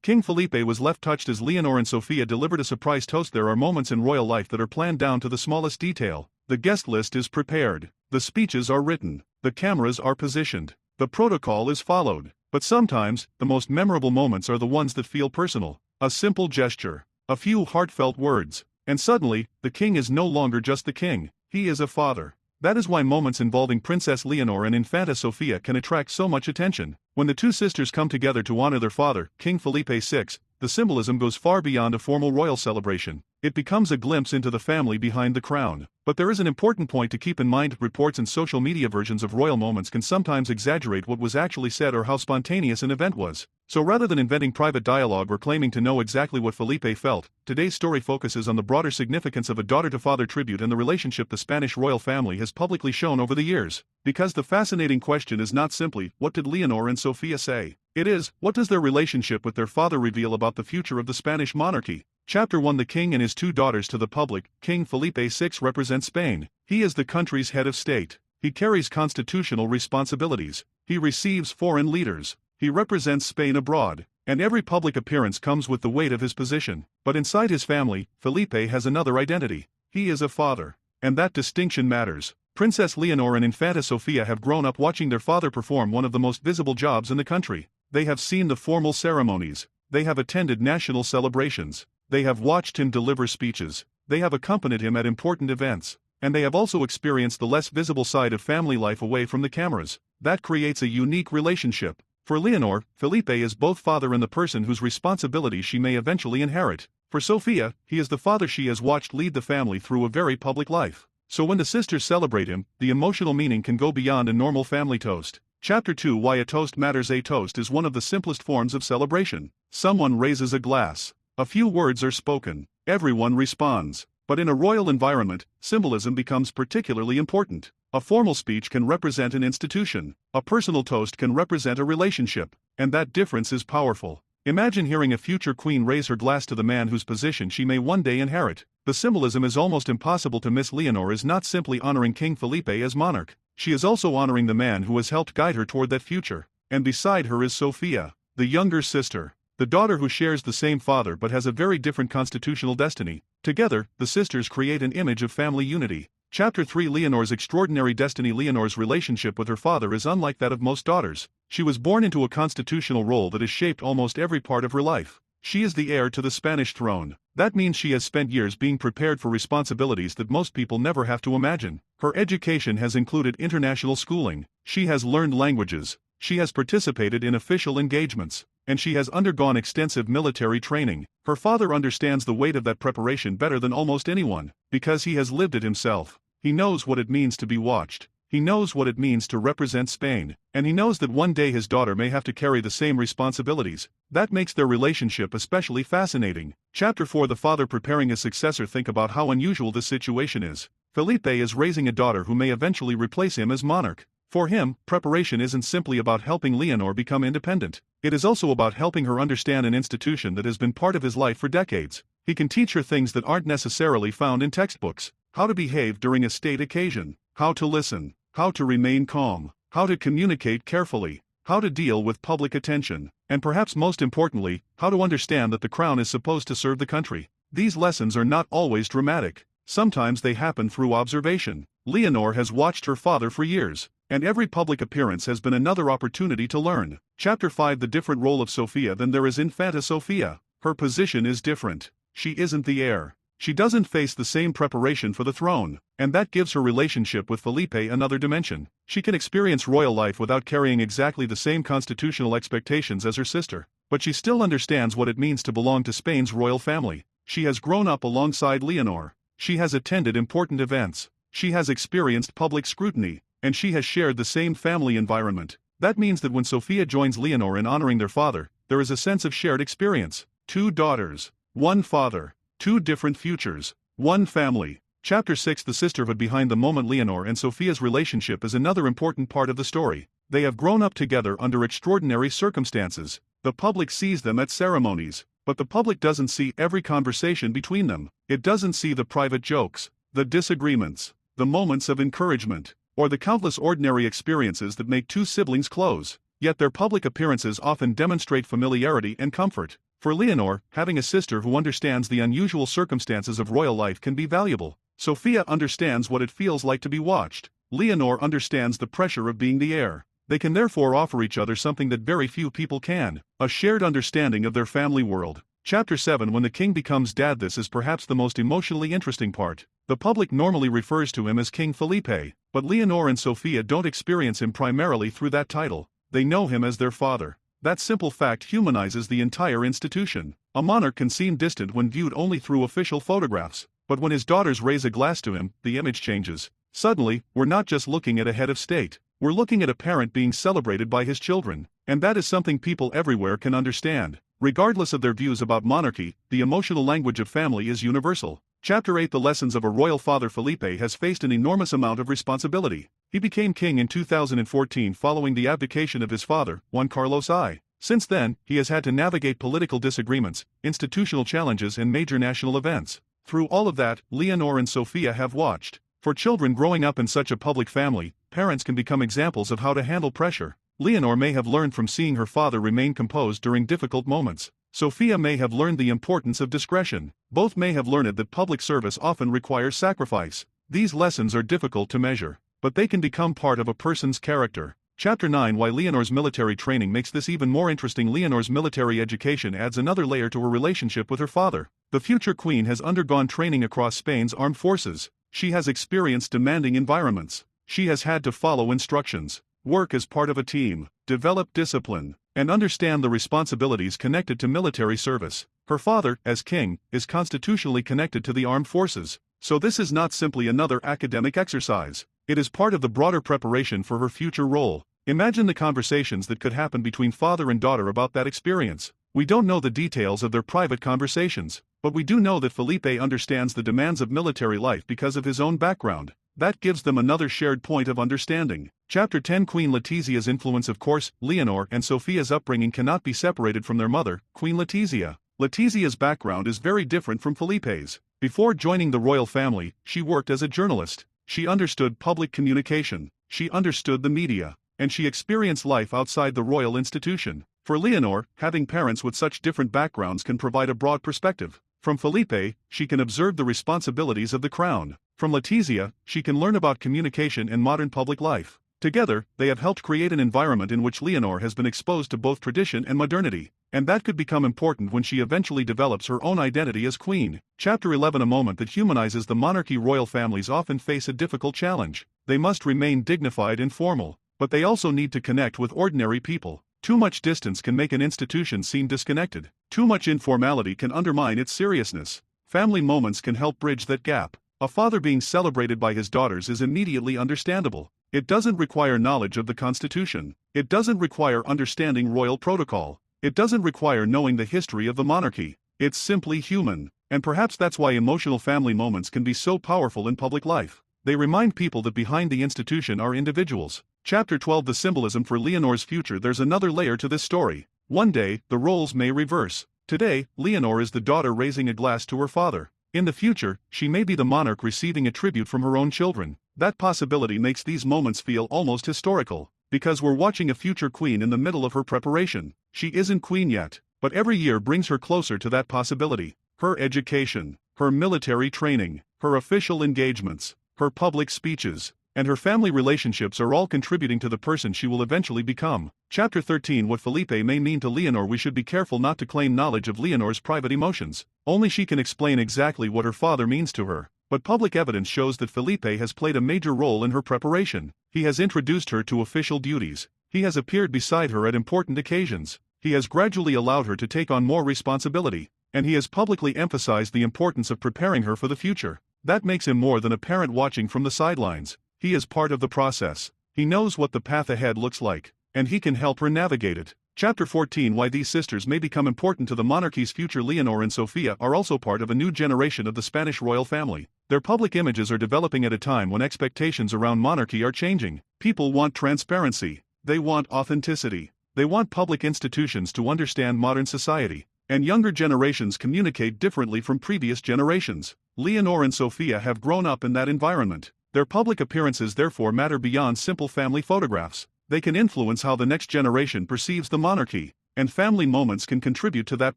King Felipe was left touched as Leonor and Sofía delivered a surprise toast. There are moments in royal life that are planned down to the smallest detail. The guest list is prepared. The speeches are written. The cameras are positioned. The protocol is followed. But sometimes, the most memorable moments are the ones that feel personal. A simple gesture. A few heartfelt words. And suddenly, the king is no longer just the king. He is a father. That is why moments involving Princess Leonor and Infanta Sofía can attract so much attention. When the two sisters come together to honor their father, King Felipe VI, the symbolism goes far beyond a formal royal celebration. It becomes a glimpse into the family behind the crown. But there is an important point to keep in mind. Reports and social media versions of royal moments can sometimes exaggerate what was actually said or how spontaneous an event was. So rather than inventing private dialogue or claiming to know exactly what Felipe felt, today's story focuses on the broader significance of a daughter-to-father tribute and the relationship the Spanish royal family has publicly shown over the years. Because the fascinating question is not simply, what did Leonor and Sofía say? It is, what does their relationship with their father reveal about the future of the Spanish monarchy? Chapter 1. The king and his two daughters. To the public, King Felipe VI represents Spain. He is the country's head of state. He carries constitutional responsibilities. He receives foreign leaders. He represents Spain abroad. And every public appearance comes with the weight of his position. But inside his family, Felipe has another identity. He is a father. And that distinction matters. Princess Leonor and Infanta Sofía have grown up watching their father perform one of the most visible jobs in the country. They have seen the formal ceremonies. They have attended national celebrations. They have watched him deliver speeches. They have accompanied him at important events. And they have also experienced the less visible side of family life away from the cameras. That creates a unique relationship. For Leonor, Felipe is both father and the person whose responsibilities she may eventually inherit. For Sofía, he is the father she has watched lead the family through a very public life. So when the sisters celebrate him, the emotional meaning can go beyond a normal family toast. Chapter 2. Why a toast matters. A toast is one of the simplest forms of celebration. Someone raises a glass. A few words are spoken. Everyone responds. But in a royal environment, symbolism becomes particularly important. A formal speech can represent an institution. A personal toast can represent a relationship. And that difference is powerful. Imagine hearing a future queen raise her glass to the man whose position she may one day inherit. The symbolism is almost impossible to miss. Leonor is not simply honoring King Felipe as monarch. She is also honoring the man who has helped guide her toward that future. And beside her is Sofía, the younger sister. The daughter who shares the same father but has a very different constitutional destiny. Together, the sisters create an image of family unity. Chapter 3. Leonor's extraordinary destiny. Leonor's relationship with her father is unlike that of most daughters. She was born into a constitutional role that has shaped almost every part of her life. She is the heir to the Spanish throne. That means she has spent years being prepared for responsibilities that most people never have to imagine. Her education has included international schooling. She has learned languages. She has participated in official engagements. And she has undergone extensive military training. Her father understands the weight of that preparation better than almost anyone, because he has lived it himself. He knows what it means to be watched. He knows what it means to represent Spain, and he knows that one day his daughter may have to carry the same responsibilities. That makes their relationship especially fascinating. Chapter 4. The father preparing his successor. Think about how unusual this situation is. Felipe is raising a daughter who may eventually replace him as monarch. For him, preparation isn't simply about helping Leonor become independent. It is also about helping her understand an institution that has been part of his life for decades. He can teach her things that aren't necessarily found in textbooks. How to behave during a state occasion. How to listen. How to remain calm. How to communicate carefully. How to deal with public attention. And perhaps most importantly, how to understand that the crown is supposed to serve the country. These lessons are not always dramatic. Sometimes they happen through observation. Leonor has watched her father for years. And every public appearance has been another opportunity to learn. Chapter 5. The different role of Sofía. Then there is Infanta Sofía. Her position is different. She isn't the heir. She doesn't face the same preparation for the throne. And that gives her relationship with Felipe another dimension. She can experience royal life without carrying exactly the same constitutional expectations as her sister. But she still understands what it means to belong to Spain's royal family. She has grown up alongside Leonor. She has attended important events. She has experienced public scrutiny. And she has shared the same family environment. That means that when Sofía joins Leonor in honoring their father, there is a sense of shared experience. Two daughters, one father, two different futures, one family. Chapter 6. The sisterhood behind the moment. Leonor and Sofía's relationship is another important part of the story. They have grown up together under extraordinary circumstances. The public sees them at ceremonies, but the public doesn't see every conversation between them. It doesn't see the private jokes, the disagreements, the moments of encouragement, or the countless ordinary experiences that make two siblings close. Yet their public appearances often demonstrate familiarity and comfort. For Leonor, having a sister who understands the unusual circumstances of royal life can be valuable. Sofía understands what it feels like to be watched. Leonor understands the pressure of being the heir. They can therefore offer each other something that very few people can: a shared understanding of their family world. Chapter 7. When the king becomes dad. This is perhaps the most emotionally interesting part. The public normally refers to him as King Felipe, but Leonor and Sofía don't experience him primarily through that title. They know him as their father. That simple fact humanizes the entire institution. A monarch can seem distant when viewed only through official photographs, but when his daughters raise a glass to him, the image changes. Suddenly, we're not just looking at a head of state. We're looking at a parent being celebrated by his children, and that is something people everywhere can understand. Regardless of their views about monarchy, the emotional language of family is universal. Chapter 8. The lessons of a royal father. Felipe has faced an enormous amount of responsibility. He became king in 2014 following the abdication of his father, Juan Carlos I. Since then, he has had to navigate political disagreements, institutional challenges and major national events. Through all of that, Leonor and Sofía have watched. For children growing up in such a public family, parents can become examples of how to handle pressure. Leonor may have learned from seeing her father remain composed during difficult moments. Sofía may have learned the importance of discretion. Both may have learned that public service often requires sacrifice. These lessons are difficult to measure, but they can become part of a person's character. Chapter 9. Why Leonor's military training makes this even more interesting. Leonor's military education adds another layer to her relationship with her father. The future queen has undergone training across Spain's armed forces. She has experienced demanding environments. She has had to follow instructions, work as part of a team, develop discipline, and understand the responsibilities connected to military service. Her father, as king, is constitutionally connected to the armed forces, so this is not simply another academic exercise. It is part of the broader preparation for her future role. Imagine the conversations that could happen between father and daughter about that experience. We don't know the details of their private conversations, but we do know that Felipe understands the demands of military life because of his own background. That gives them another shared point of understanding. Chapter 10. Queen Leticia's influence. Of course, Leonor and Sofía's upbringing cannot be separated from their mother, Queen Letizia. Leticia's background is very different from Felipe's. Before joining the royal family, she worked as a journalist. She understood public communication, she understood the media, and she experienced life outside the royal institution. For Leonor, having parents with such different backgrounds can provide a broad perspective. From Felipe, she can observe the responsibilities of the crown. From Letizia, she can learn about communication and modern public life. Together, they have helped create an environment in which Leonor has been exposed to both tradition and modernity, and that could become important when she eventually develops her own identity as queen. Chapter 11. A moment that humanizes the monarchy. Royal families often face a difficult challenge. They must remain dignified and formal, but they also need to connect with ordinary people. Too much distance can make an institution seem disconnected. Too much informality can undermine its seriousness. Family moments can help bridge that gap. A father being celebrated by his daughters is immediately understandable. It doesn't require knowledge of the Constitution. It doesn't require understanding royal protocol. It doesn't require knowing the history of the monarchy. It's simply human. And perhaps that's why emotional family moments can be so powerful in public life. They remind people that behind the institution are individuals. Chapter 12. The symbolism for Leonor's future. There's another layer to this story. One day, the roles may reverse. Today, Leonor is the daughter raising a glass to her father. In the future, she may be the monarch receiving a tribute from her own children. That possibility makes these moments feel almost historical, because we're watching a future queen in the middle of her preparation. She isn't queen yet, but every year brings her closer to that possibility. Her education, her military training, her official engagements, her public speeches, and her family relationships are all contributing to the person she will eventually become. Chapter 13. What Felipe may mean to Leonor. We should be careful not to claim knowledge of Leonor's private emotions. Only she can explain exactly what her father means to her. But public evidence shows that Felipe has played a major role in her preparation. He has introduced her to official duties. He has appeared beside her at important occasions. He has gradually allowed her to take on more responsibility. And he has publicly emphasized the importance of preparing her for the future. That makes him more than a parent watching from the sidelines. He is part of the process. He knows what the path ahead looks like, and he can help her navigate it. Chapter 14. Why these sisters may become important to the monarchy's future. Leonor and Sofía are also part of a new generation of the Spanish royal family. Their public images are developing at a time when expectations around monarchy are changing. People want transparency. They want authenticity. They want public institutions to understand modern society. And younger generations communicate differently from previous generations. Leonor and Sofía have grown up in that environment. Their public appearances therefore matter beyond simple family photographs. They can influence how the next generation perceives the monarchy. and family moments can contribute to that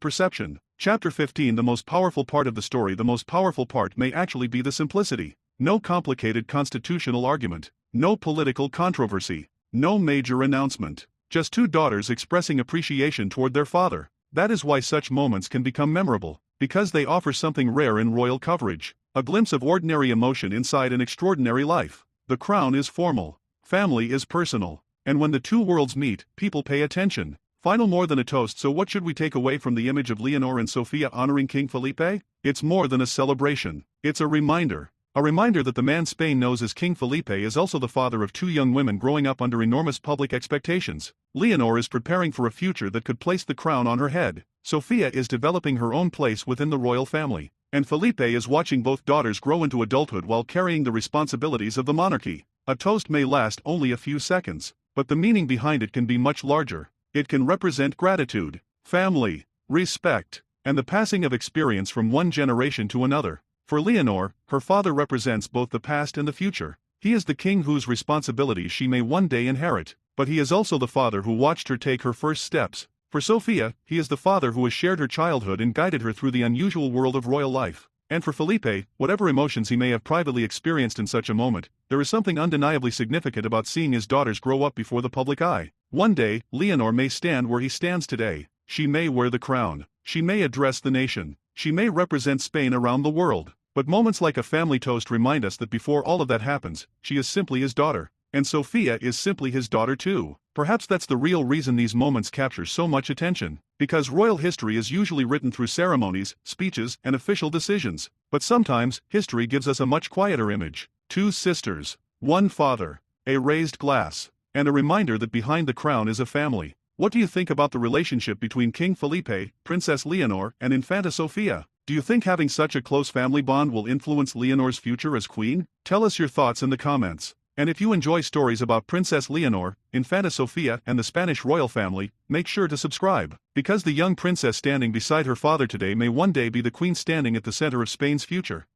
perception. Chapter 15. The most powerful part of the story. The most powerful part may actually be the simplicity. No complicated constitutional argument, no political controversy, no major announcement. Just two daughters expressing appreciation toward their father. That is why such moments can become memorable, because they offer something rare in royal coverage. A glimpse of ordinary emotion inside an extraordinary life. The crown is formal, family is personal, and when the two worlds meet, people pay attention. Final more than a toast. So what should we take away from the image of Leonor and Sofía honoring King Felipe? It's more than a celebration. It's a reminder. A reminder that the man Spain knows as King Felipe is also the father of two young women growing up under enormous public expectations. Leonor is preparing for a future that could place the crown on her head. Sofía is developing her own place within the royal family. And Felipe is watching both daughters grow into adulthood while carrying the responsibilities of the monarchy. A toast may last only a few seconds, but the meaning behind it can be much larger. It can represent gratitude, family, respect, and the passing of experience from one generation to another. For Leonor, her father represents both the past and the future. He is the king whose responsibilities she may one day inherit, but he is also the father who watched her take her first steps. For Sofía, he is the father who has shared her childhood and guided her through the unusual world of royal life. And for Felipe, whatever emotions he may have privately experienced in such a moment, there is something undeniably significant about seeing his daughters grow up before the public eye. One day, Leonor may stand where he stands today. She may wear the crown. She may address the nation. She may represent Spain around the world. But moments like a family toast remind us that before all of that happens, she is simply his daughter. And Sofía is simply his daughter too. Perhaps that's the real reason these moments capture so much attention. Because royal history is usually written through ceremonies, speeches, and official decisions. But sometimes, history gives us a much quieter image. Two sisters, one father, a raised glass, and a reminder that behind the crown is a family. What do you think about the relationship between King Felipe, Princess Leonor, and Infanta Sofía? Do you think having such a close family bond will influence Leonor's future as queen? Tell us your thoughts in the comments. And if you enjoy stories about Princess Leonor, Infanta Sofía, and the Spanish royal family, make sure to subscribe. Because the young princess standing beside her father today may one day be the queen standing at the center of Spain's future.